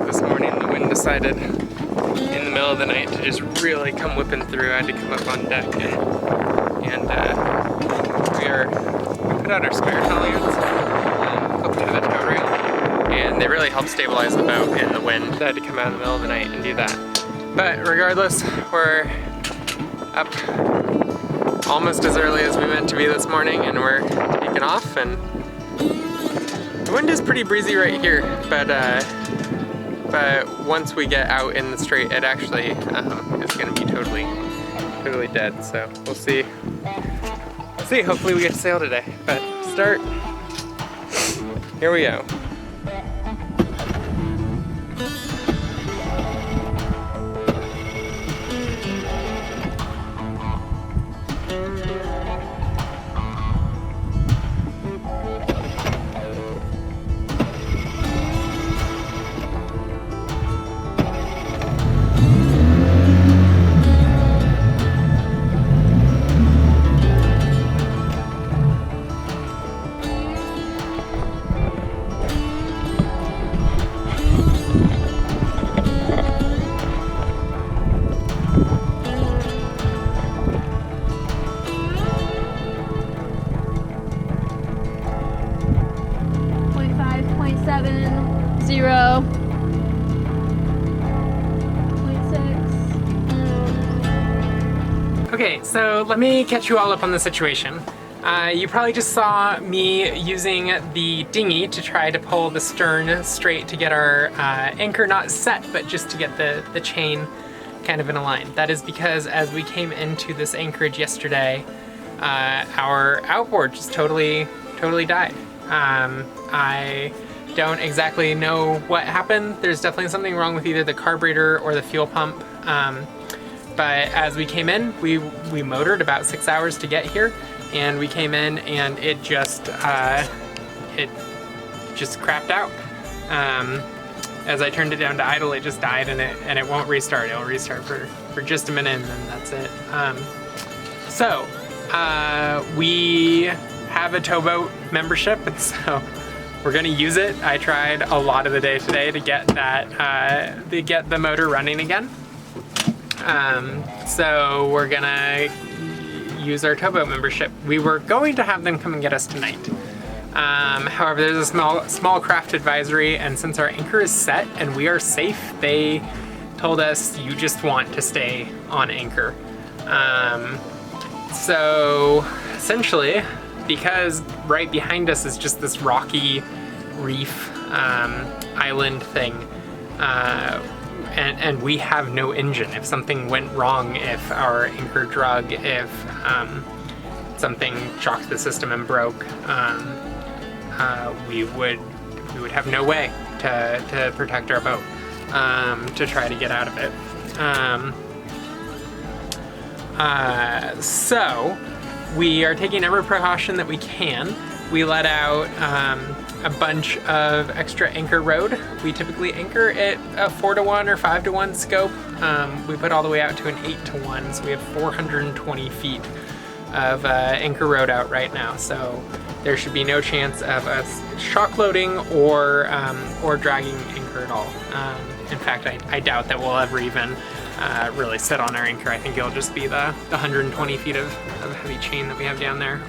this morning the wind decided in the middle of the night to just really come whipping through. I had to come up on deck and we put out our spare halyards up to the tow rail, and they really helped stabilize the boat in the wind. I had to come out in the middle of the night and do that. But regardless, we're up almost as early as we meant to be this morning, and we're taking off. And the wind is pretty breezy right here, but once we get out in the strait, it actually is going to be totally dead. So we'll see. Hopefully we get to sail today. But start. Here we go. Okay, so let me catch you all up on the situation. You probably just saw me using the dinghy to try to pull the stern straight to get our anchor not set, but just to get the chain kind of in a line. That is because as we came into this anchorage yesterday, our outboard just totally died. I don't exactly know what happened. There's definitely something wrong with either the carburetor or the fuel pump. But as we came in, we motored about 6 hours to get here, and we came in and it just crapped out. As I turned it down to idle, it just died, and it won't restart. It'll restart for just a minute, and then that's it. So we have a towboat membership, and so we're gonna use it. I tried a lot of the day today to get that to get the motor running again. So we're gonna use our towboat membership. We were going to have them come and get us tonight. However, there's a small craft advisory, and since our anchor is set and we are safe, they told us you just want to stay on anchor. So essentially, because right behind us is just this rocky reef island thing, and we have no engine. If something went wrong, if our anchor drug, if something shocked the system and broke, we would have no way to protect our boat, to try to get out of it. So we are taking every precaution that we can. We let out a bunch of extra anchor road. We typically anchor at a 4-to-1 or 5-to-1 scope. We put all the way out to an 8-to-1, so we have 420 feet of anchor road out right now. So there should be no chance of us shock loading or dragging anchor at all. In fact, I doubt that we'll ever even really sit on our anchor. I think it'll just be the 120 feet of heavy chain that we have down there.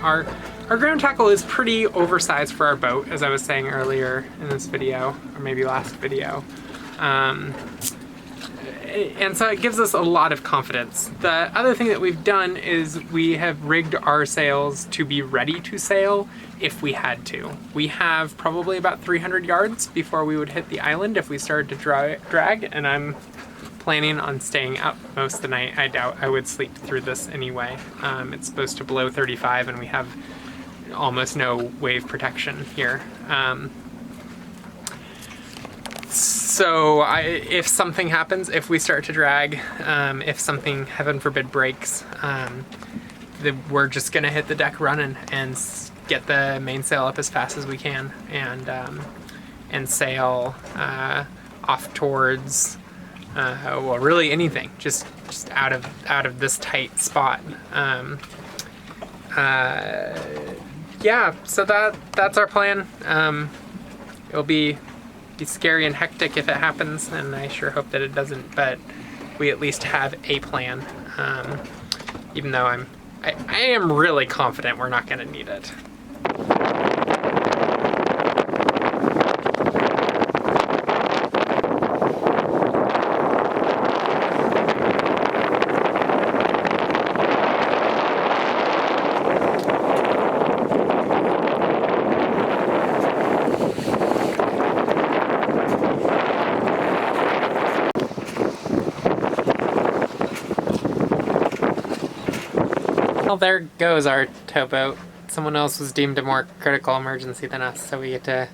Our ground tackle is pretty oversized for our boat, as I was saying earlier in this video, or maybe last video. And so it gives us a lot of confidence. The other thing that we've done is we have rigged our sails to be ready to sail if we had to. We have probably about 300 yards before we would hit the island if we started to drag, and I'm planning on staying up most of the night. I doubt I would sleep through this anyway. It's supposed to below 35, and we have almost no wave protection here. So if something happens, if we start to drag, if something, heaven forbid, breaks, we're just gonna hit the deck running and get the mainsail up as fast as we can, and sail off towards, well, really anything, just out of this tight spot. Yeah, so that's our plan. It'll be be scary and hectic if it happens, and I sure hope that it doesn't, but we at least have a plan. Even though I am really confident we're not gonna need it. Well, there goes our towboat. Someone else was deemed a more critical emergency than us, so we get to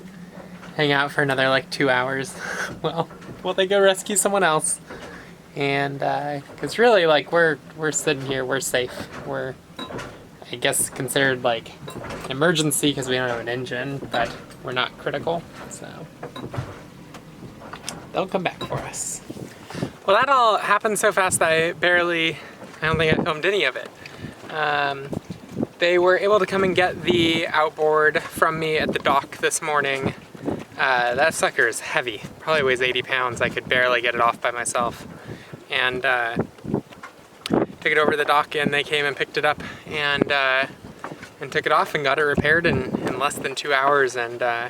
hang out for another like 2 hours. Well, they go rescue someone else. And cause really, like, we're sitting here, we're safe. We're, I guess, considered like an emergency because we don't have an engine, but we're not critical, so they'll come back for us. Well, that all happened so fast that I don't think I filmed any of it. They were able to come and get the outboard from me at the dock this morning. That sucker is heavy, probably weighs 80 pounds. I could barely get it off by myself. And took it over to the dock, and they came and picked it up and took it off and got it repaired in less than 2 hours, and now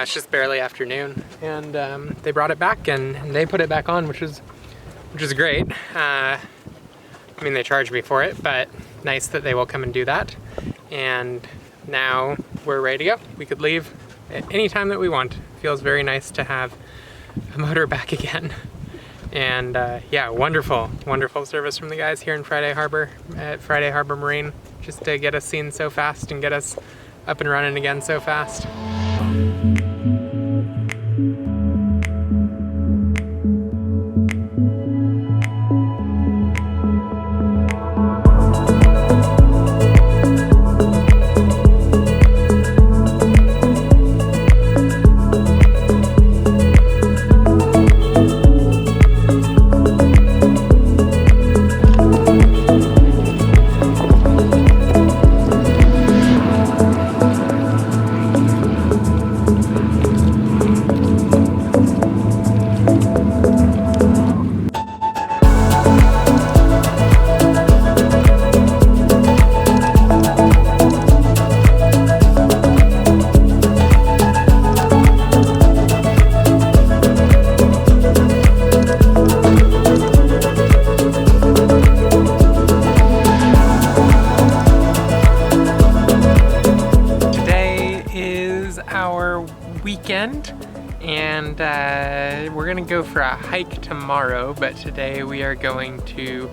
it's just barely afternoon. And they brought it back and they put it back on, which is great. I mean, they charged me for it, but nice that they will come and do that. And now we're ready to go. We could leave at any time that we want. Feels very nice to have a motor back again. And yeah, wonderful service from the guys here in Friday Harbor, at Friday Harbor Marine, just to get us seen so fast and get us up and running again so fast. Weekend, and we're gonna go for a hike tomorrow, but today we are going to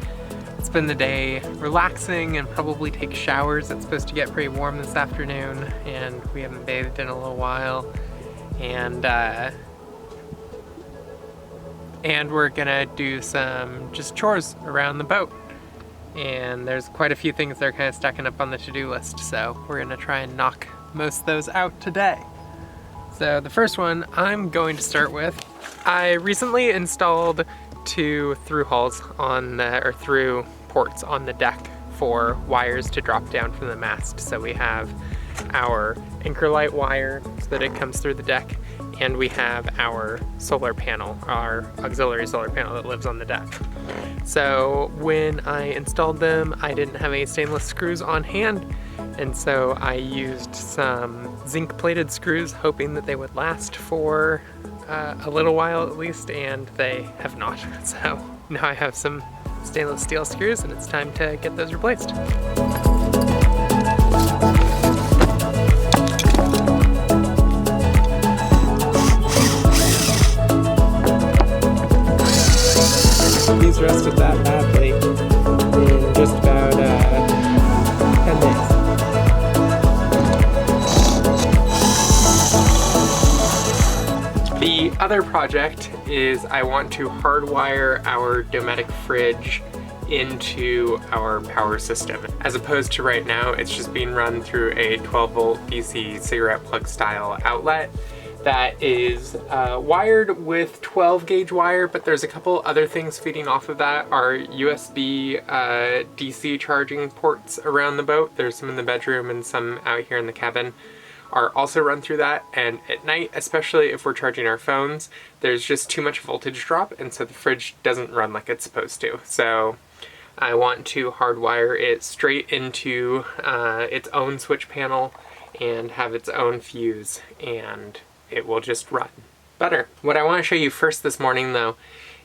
spend the day relaxing and probably take showers. It's supposed to get pretty warm this afternoon, and we haven't bathed in a little while, and we're gonna do some just chores around the boat. And there's quite a few things that are kind of stacking up on the to-do list, so we're gonna try and knock most of those out today. So the first one I'm going to start with, I recently installed 2 through hulls through ports on the deck for wires to drop down from the mast. So we have our anchor light wire so that it comes through the deck, and we have our solar panel, our auxiliary solar panel that lives on the deck. So when I installed them, I didn't have any stainless screws on hand, and so I used some zinc plated screws hoping that they would last for a little while at least, and they have not. So now I have some stainless steel screws, and it's time to get those replaced. These rusted that badly in just about 10 days. The other project is I want to hardwire our Dometic fridge into our power system. As opposed to right now, it's just being run through a 12-volt DC cigarette plug style outlet that is wired with 12-gauge wire, but there's a couple other things feeding off of that. Our USB DC charging ports around the boat. There's some in the bedroom and some out here in the cabin. are also run through that, and at night, especially if we're charging our phones, there's just too much voltage drop, and so the fridge doesn't run like it's supposed to. So I want to hardwire it straight into its own switch panel and have its own fuse, and it will just run better. What I want to show you first this morning, though,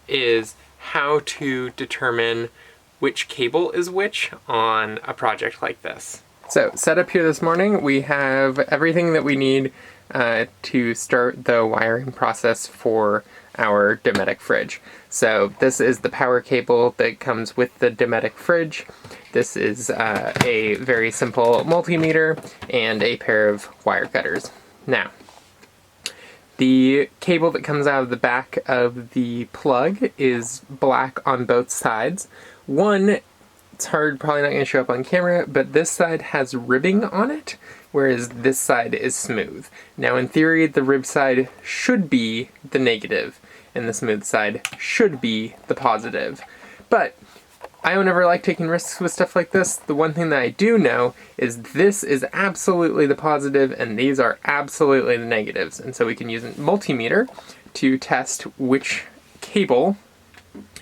is how to determine which cable is which on a project like this. So set up here this morning, we have everything that we need to start the wiring process for our Dometic fridge. So this is the power cable that comes with the Dometic fridge. This is a very simple multimeter and a pair of wire cutters. Now, the cable that comes out of the back of the plug is black on both sides. One, it's hard, probably not going to show up on camera, but this side has ribbing on it, whereas this side is smooth. Now in theory, the rib side should be the negative, and the smooth side should be the positive. But I don't ever like taking risks with stuff like this. The one thing that I do know is this is absolutely the positive, and these are absolutely the negatives. And so we can use a multimeter to test which cable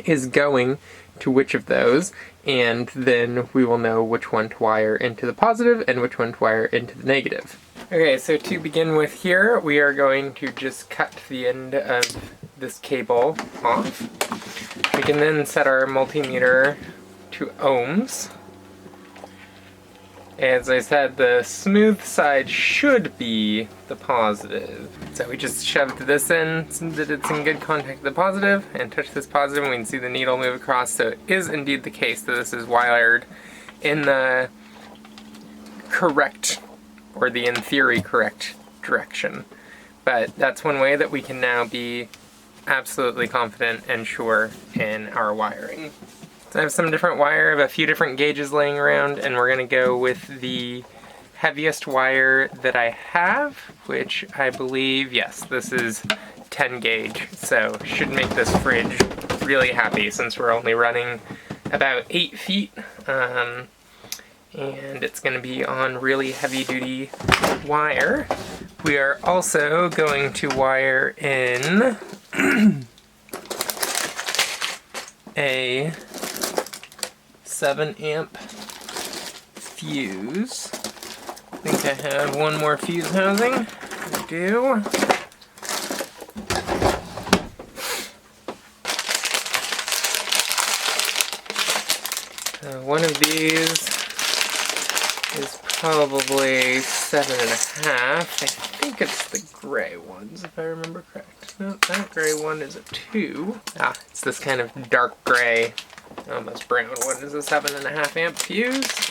is going to which of those, and then we will know which one to wire into the positive and which one to wire into the negative. Okay, so to begin with here, we are going to just cut the end of this cable off. We can then set our multimeter to ohms. As I said, the smooth side should be the positive. So we just shoved this in so that it's in good contact with the positive, and touch this positive, and we can see the needle move across. So it is indeed the case that this is wired in the correct, or the in theory correct direction. But that's one way that we can now be absolutely confident and sure in our wiring. So I have some different wire, I have a few different gauges laying around, and we're going to go with the heaviest wire that I have, which I believe, yes, this is 10 gauge, so should make this fridge really happy since we're only running about 8 feet, and it's going to be on really heavy duty wire. We are also going to wire in a 7 amp fuse. I think I have one more fuse housing. I do. One of these is probably 7.5. I think it's the gray ones, if I remember correct. No, that gray one is a 2. It's this kind of dark gray, almost brown one is a 7.5 amp fuse.